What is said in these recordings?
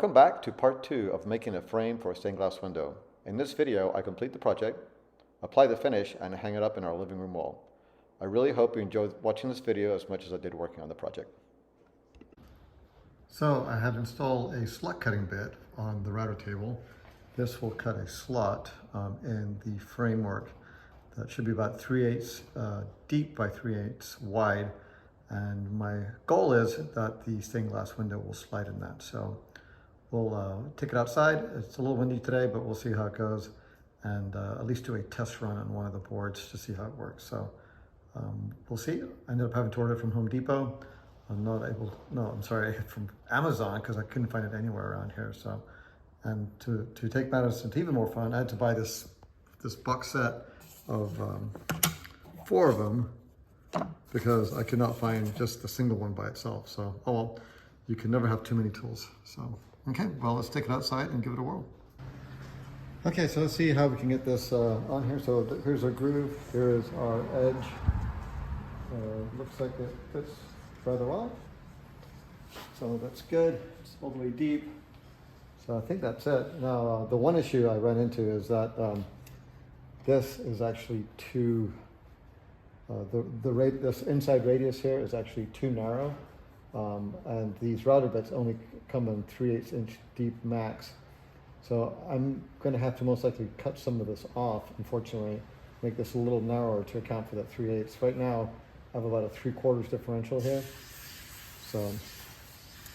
Welcome back to part 2 of making a frame for a stained glass window. In this video, I complete the project, apply the finish, and hang it up in our living room wall. I really hope you enjoyed watching this video as much as I did working on the project. So I have installed a slot cutting bit on the router table. This will cut a slot in the framework that should be about 3/8 deep by 3/8 wide. And my goal is that the stained glass window will slide in that. So we'll take it outside. It's a little windy today, but we'll see how it goes. And at least do a test run on one of the boards to see how it works. So we'll see. I ended up having to order it from Home Depot. From Amazon, because I couldn't find it anywhere around here. So, and to take matters into even more fun, I had to buy this box set of 4 of them because I could not find just the single one by itself. So, oh well, you can never have too many tools. So, okay, well, let's take it outside and give it a whirl. Okay, so let's see how we can get this on here. So here's our groove, here's our edge. Looks like it fits rather well. So that's good, it's all the way deep. So I think that's it. Now, the one issue I ran into is that this is actually too, this inside radius here is actually too narrow. And these router bits only come in 3/8 inch deep max. So I'm going to have to most likely cut some of this off, unfortunately, make this a little narrower to account for that 3/8. Right now, I have about a 3/4 differential here. So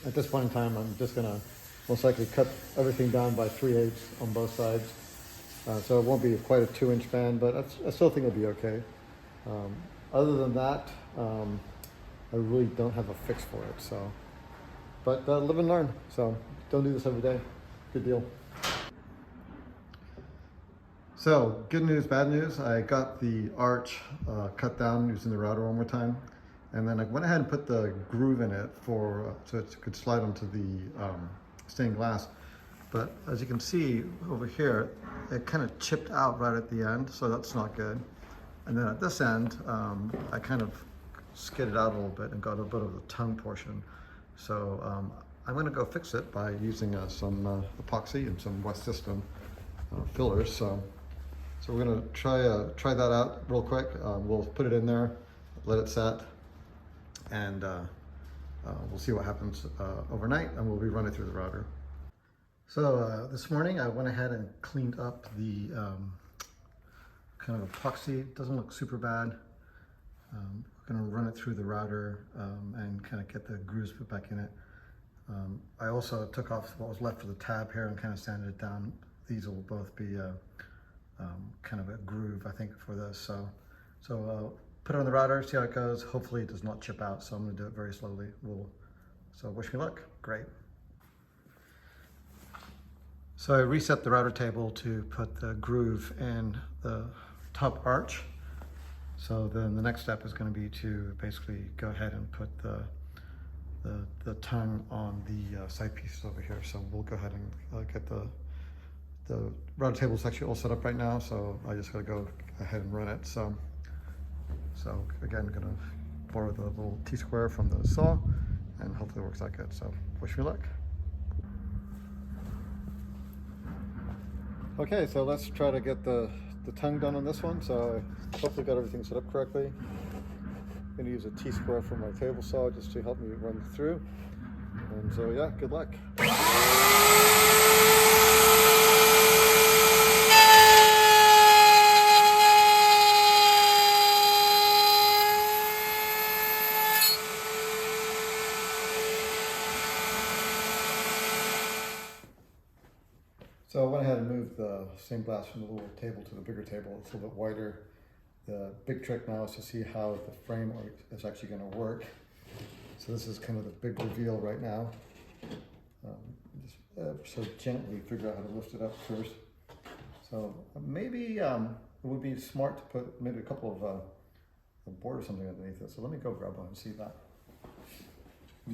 at this point in time, I'm just going to most likely cut everything down by 3/8 on both sides. So it won't be quite a 2-inch band, but I still think it'll be okay. Other than that, I really don't have a fix for it. So, but live and learn. So don't do this every day. Good deal. So good news, bad news. I got the arch cut down using the router one more time. And then I went ahead and put the groove in it so it could slide onto the stained glass. But as you can see over here, it kind of chipped out right at the end, so that's not good. And then at this end, I kind of skidded out a little bit and got a bit of the tongue portion. So I'm going to go fix it by using some epoxy and some West System fillers. So we're going to try that out real quick. We'll put it in there, let it set, and we'll see what happens overnight, and we'll be running through the router. So this morning I went ahead and cleaned up the kind of epoxy. It doesn't look super bad. We're going to run it through the router and kind of get the grooves put back in it. I also took off what was left of the tab here and kind of sanded it down. These will both be kind of a groove, I think, for this. So put it on the router, see how it goes. Hopefully it does not chip out, so I'm going to do it very slowly. So wish me luck. Great. So I reset the router table to put the groove in the top arch. So then the next step is going to be to basically go ahead and put the tongue on the side pieces over here. So we'll go ahead and get the router table is actually all set up right now, so I just got to go ahead and run it. So again, I'm going to borrow the little T-square from the saw, and hopefully it works out good. So wish me luck. Okay, so let's try to get the tongue done on this one. So I hopefully got everything set up correctly. I'm going to use a T-square from my table saw just to help me run through. And so yeah, good luck. So I went ahead and moved the stained glass from the little table to the bigger table. It's a little bit wider. The big trick now is to see how the frame is actually going to work. So this is kind of the big reveal right now. Just so gently figure out how to lift it up first. So maybe it would be smart to put maybe a couple of a board or something underneath it. So let me go grab one and see that.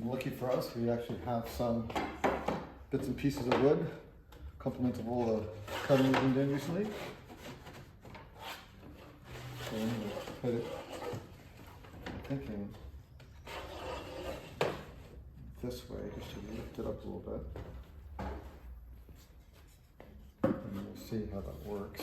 Lucky for us, we actually have some bits and pieces of wood. Compliments of all the cutting we've been doing recently. So I'm going to put it, thinking this way, just to lift it up a little bit. see how that works.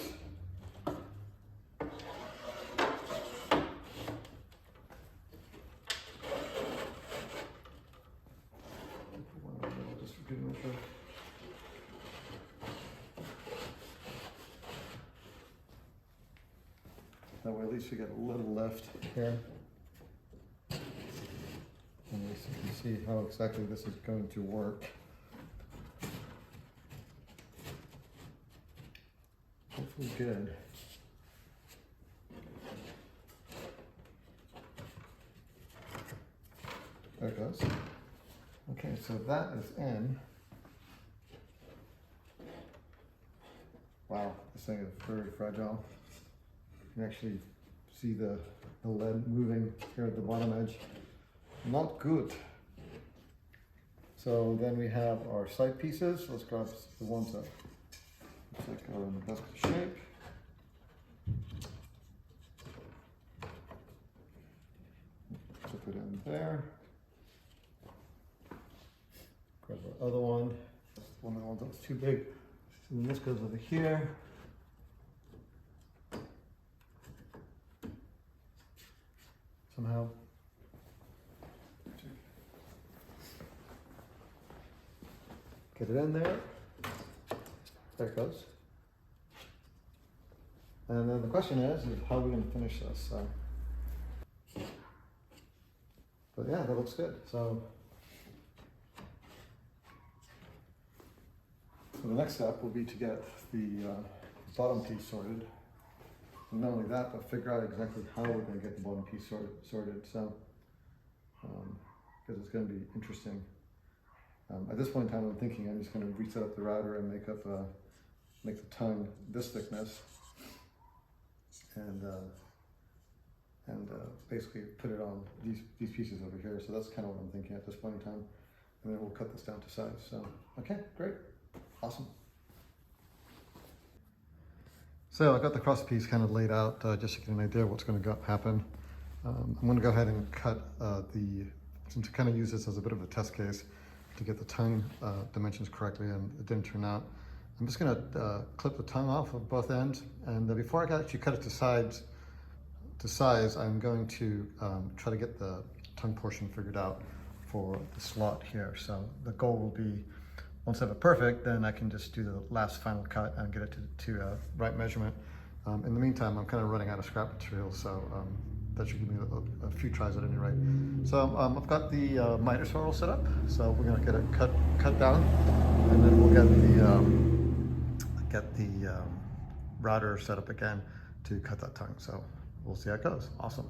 Just for good measure. That way at least you get a little lift here. And at least you can see how exactly this is going to work. Hopefully good. There it goes. Okay, so that is in. Wow, this thing is very fragile. You can actually see the lead moving here at the bottom edge. Not good. So then we have our side pieces. Let's grab the ones that looks like are in the best shape. Put it in there. Grab our other one. One of the ones that was too big. And this goes over here. Somehow. Get it in there. There it goes. And then the question is how are we going to finish this? So, but yeah, that looks good. So the next step will be to get the bottom piece sorted. And not only that, but figure out exactly how we're going to get the bottom piece sorted. So, because it's going to be interesting. At this point in time, I'm thinking I'm just going to reset up the router and make the tongue this thickness, and basically put it on these pieces over here. So that's kind of what I'm thinking at this point in time, and then we'll cut this down to size. So, okay, great, awesome. So I got the cross piece kind of laid out just to get an idea of what's going to happen. I'm going to go ahead and cut since I kind of use this as a bit of a test case to get the tongue dimensions correctly, and it didn't turn out. I'm just going to clip the tongue off of both ends, and before I actually cut it to size, I'm going to try to get the tongue portion figured out for the slot here. So the goal will be, once I have it perfect, then I can just do the last final cut and get it to right measurement. In the meantime, I'm kind of running out of scrap material, so that should give me a few tries at any rate. So I've got the miter saw all set up, so we're going to get it cut down, and then we'll get the router set up again to cut that tongue. So we'll see how it goes. Awesome.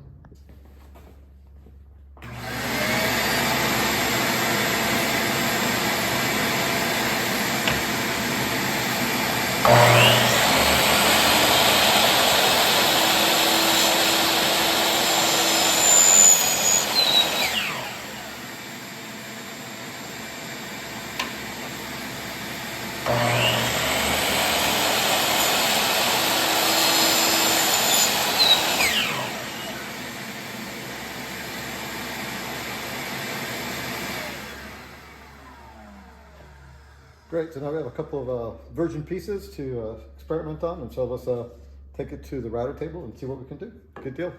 Great, so now we have a couple of virgin pieces to experiment on, and so let's take it to the router table and see what we can do. Good deal.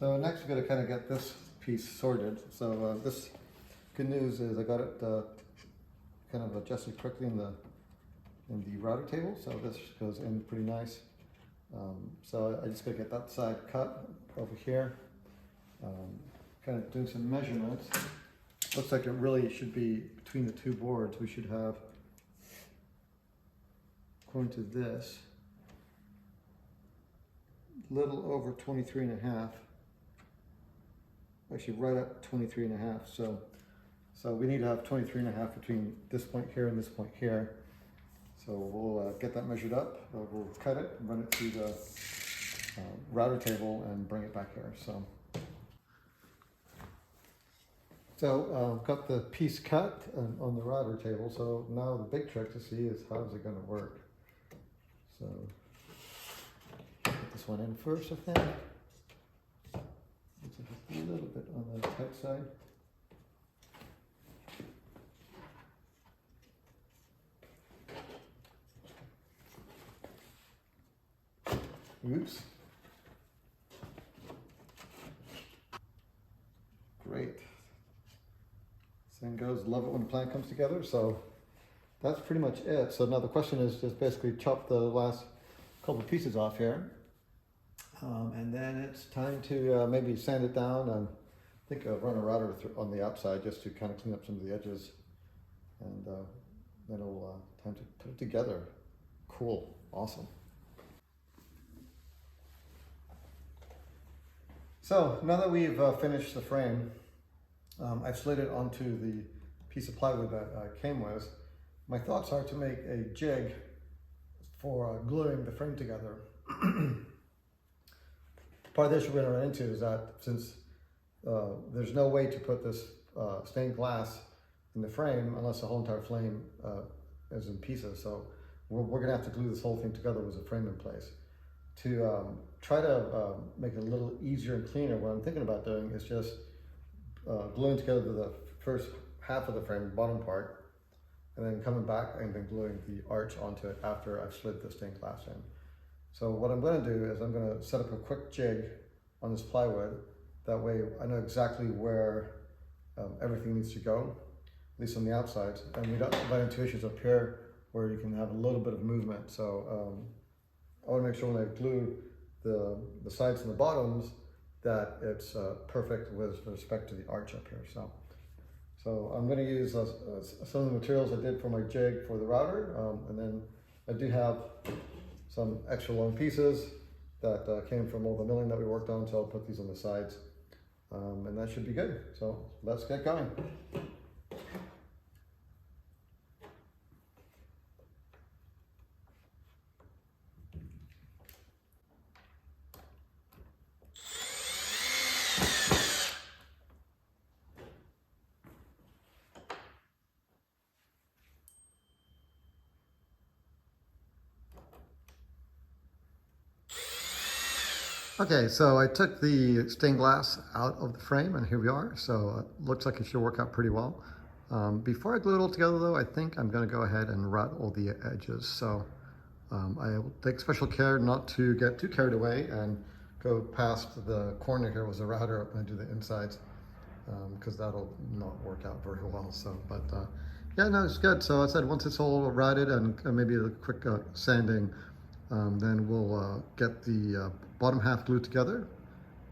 So next we're going to kind of get this piece sorted. So this good news is I got it kind of adjusted correctly in the router table, so this goes in pretty nice. So I just got to get that side cut over here. Kind of doing some measurements. Looks like it really should be between the two boards. We should have, according to this, little over 23 and a half. Actually right at 23 and a half. So we need to have 23 and a half between this point here and this point here. So we'll get that measured up. We'll cut it and run it through the router table and bring it back here. So got the piece cut on the router table. So now the big trick to see is how is it going to work. So put this one in first, I think. It's a little bit on the tight side. Oops. Great. Saying goes, love it when a plan comes together. So that's pretty much it. So now the question is just basically chop the last couple of pieces off here. And then it's time to maybe sand it down and I think run a router on the outside just to kind of clean up some of the edges. And then it'll time to put it together. Cool, awesome. So now that we've finished the frame, I've slid it onto the piece of plywood that came with. My thoughts are to make a jig for gluing the frame together. Part of the issue we're going to run into is that since there's no way to put this stained glass in the frame unless the whole entire frame is in pieces, so we're going to have to glue this whole thing together with the frame in place. To try to make it a little easier and cleaner, what I'm thinking about doing is just gluing together the first half of the frame, the bottom part, and then coming back and then gluing the arch onto it after I've slid the stained glass in. So what I'm going to do is I'm going to set up a quick jig on this plywood. That way I know exactly where everything needs to go, at least on the outsides. And we don't run into issues up here where you can have a little bit of movement. So I want to make sure when I glue the sides and the bottoms that it's perfect with respect to the arch up here. So I'm going to use some of the materials I did for my jig for the router, and then I do have some extra long pieces that came from all the milling that we worked on, so I'll put these on the sides, and that should be good. So let's get going. Okay, so I took the stained glass out of the frame and here we are. So it looks like it should work out pretty well. Before I glue it all together though, I think I'm gonna go ahead and route all the edges. So I will take special care not to get too carried away and go past the corner here with the router when I do the insides, because that'll not work out very well. So, but yeah, no, it's good. So I said once it's all routed and maybe a quick sanding, then we'll get the bottom half glued together.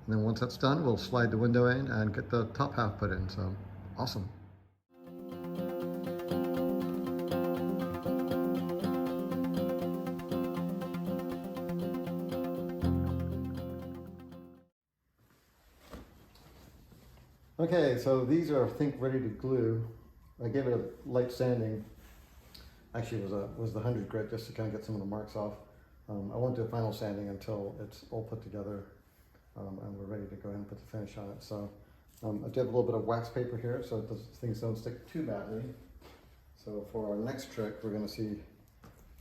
And then once that's done, we'll slide the window in and get the top half put in. So awesome. Okay, so these are, I think, ready to glue. I gave it a light sanding. Actually, it was the 100 grit just to kind of get some of the marks off. I won't do a final sanding until it's all put together and we're ready to go ahead and put the finish on it. So I do have a little bit of wax paper here so things don't stick too badly. So for our next trick, we're going to see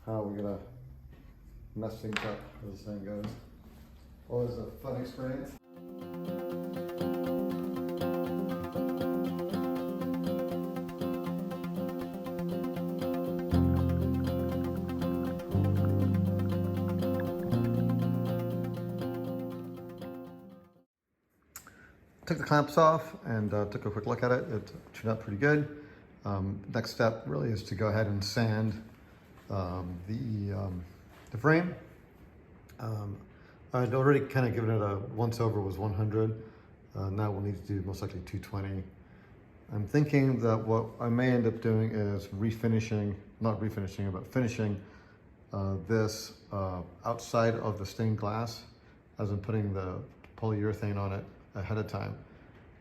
how we're going to mess things up as the saying goes. Always a fun experience. Took the clamps off and took a quick look at it. It turned out pretty good. Next step really is to go ahead and sand the frame. I'd already kind of given it a once over was 100. Now we'll need to do most likely 220. I'm thinking that what I may end up doing is not refinishing, but finishing this outside of the stained glass, as in putting the polyurethane on it ahead of time,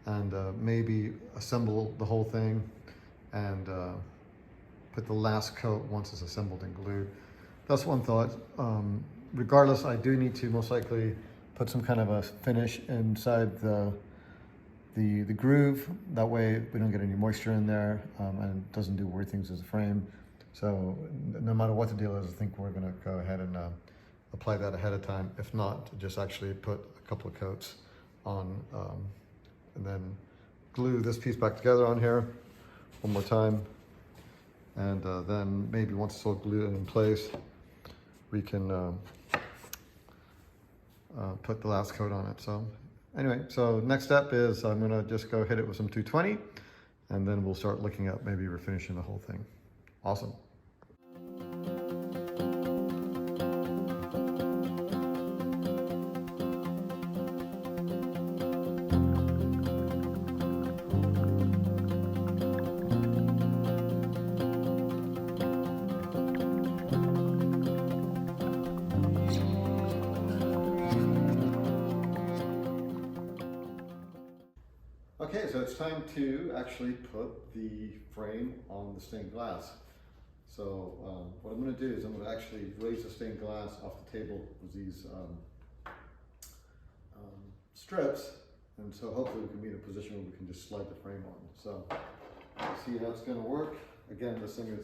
and maybe assemble the whole thing and put the last coat once it's assembled and glued. That's one thought. Regardless, I do need to most likely put some kind of a finish inside the groove. That way we don't get any moisture in there and it doesn't do weird things as a frame. So no matter what the deal is, I think we're gonna go ahead and apply that ahead of time. If not, just actually put a couple of coats on and then glue this piece back together on here one more time, and then maybe once it's all glued in place, we can put the last coat on it. So anyway, so next step is I'm gonna just go hit it with some 220, and then we'll start looking at maybe refinishing the whole thing. Awesome. Okay, so it's time to actually put the frame on the stained glass. So what I'm going to do is I'm going to actually raise the stained glass off the table with these strips, and so hopefully we can be in a position where we can just slide the frame on. So see how it's going to work. Again, this thing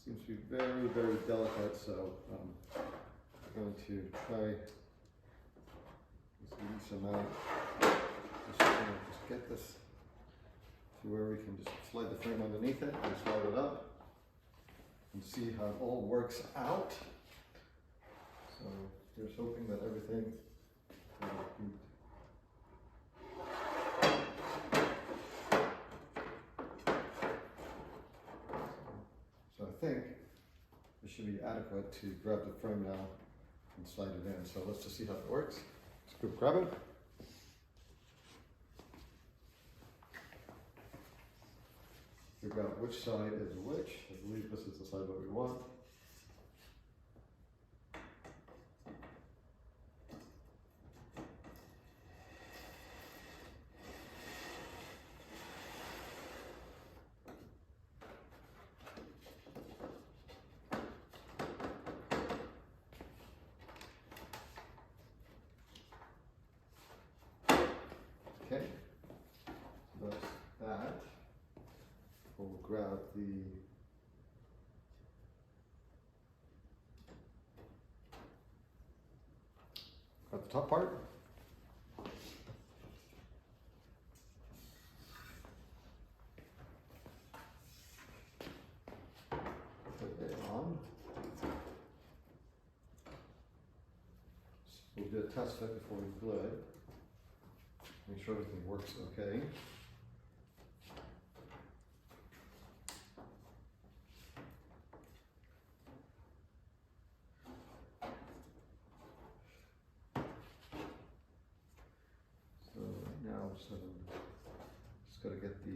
seems to be very, very delicate, so I'm going to try this amount. Just get this to where we can just slide the frame underneath it and slide it up and see how it all works out. So here's hoping that everything will be. So I think this should be adequate to grab the frame now and slide it in. So let's just see how it works. Let's go grab it. Figure out which side is which. I believe this is the side that we want. Okay, so that's that. We'll grab the top part. Put it on. We'll do a test fit before we glue it. Make sure everything works okay. So just got to get the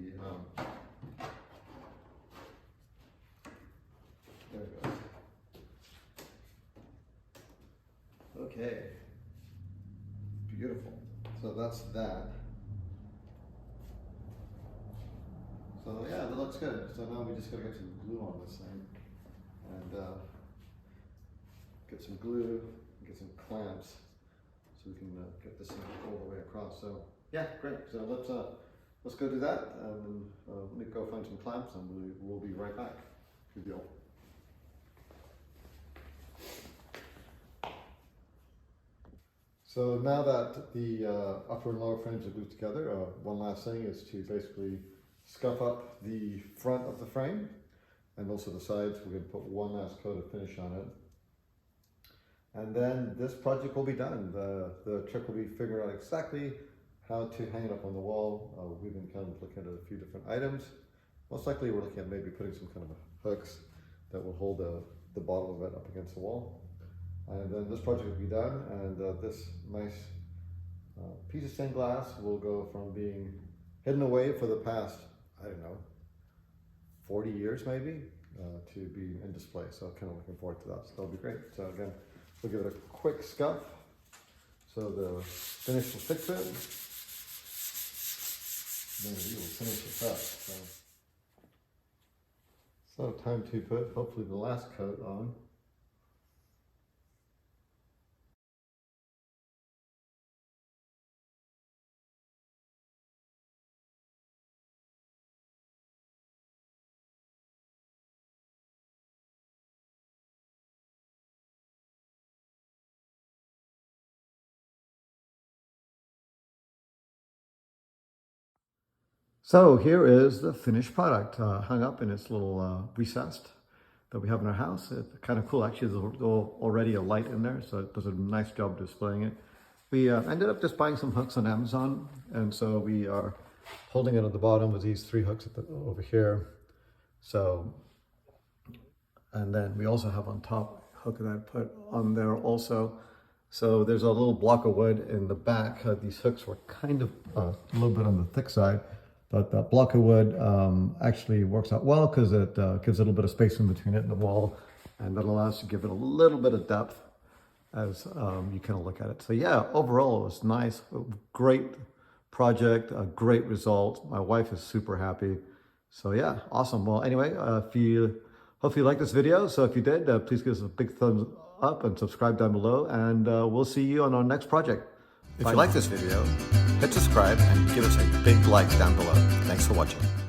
there it goes. Okay, beautiful. So that's that. So yeah, that looks good. So now we just got to get some glue on this thing and get some glue, get some clamps, so we can get this thing all the way across. So yeah, great. So let's go do that, and let me go find some clamps, and we'll be right back. Good deal. So now that the upper and lower frames are glued together, one last thing is to basically scuff up the front of the frame and also the sides. We're going to put one last coat of finish on it. And then this project will be done. The trick will be figuring out exactly how to hang it up on the wall. We've been kind of looking at a few different items. Most likely we're looking at maybe putting some kind of hooks that will hold the bottom of it up against the wall. And then this project will be done, and this nice piece of stained glass will go from being hidden away for the past, I don't know, 40 years maybe, to being in display. So kind of looking forward to that. So that'll be great. So again, we'll give it a quick scuff so the finish will fix it. Then we will finish this up. So time to put hopefully the last coat on. So here is the finished product, hung up in its little recessed that we have in our house. It's kind of cool, actually. There's already a light in there, so it does a nice job displaying it. We ended up just buying some hooks on Amazon, and so we are holding it at the bottom with these 3 hooks over here. So, and then we also have on top hook that I put on there also. So there's a little block of wood in the back. These hooks were kind of a little bit on the thick side, but that block of wood actually works out well because it gives a little bit of space in between it and the wall, and that allows you to give it a little bit of depth as you kind of look at it. So yeah, overall it was nice, great project, a great result. My wife is super happy. So yeah, awesome. Well, anyway, hopefully you liked this video. So if you did, please give us a big thumbs up and subscribe down below, and we'll see you on our next project. If you like this video, hit subscribe and give us a big like down below. Thanks for watching.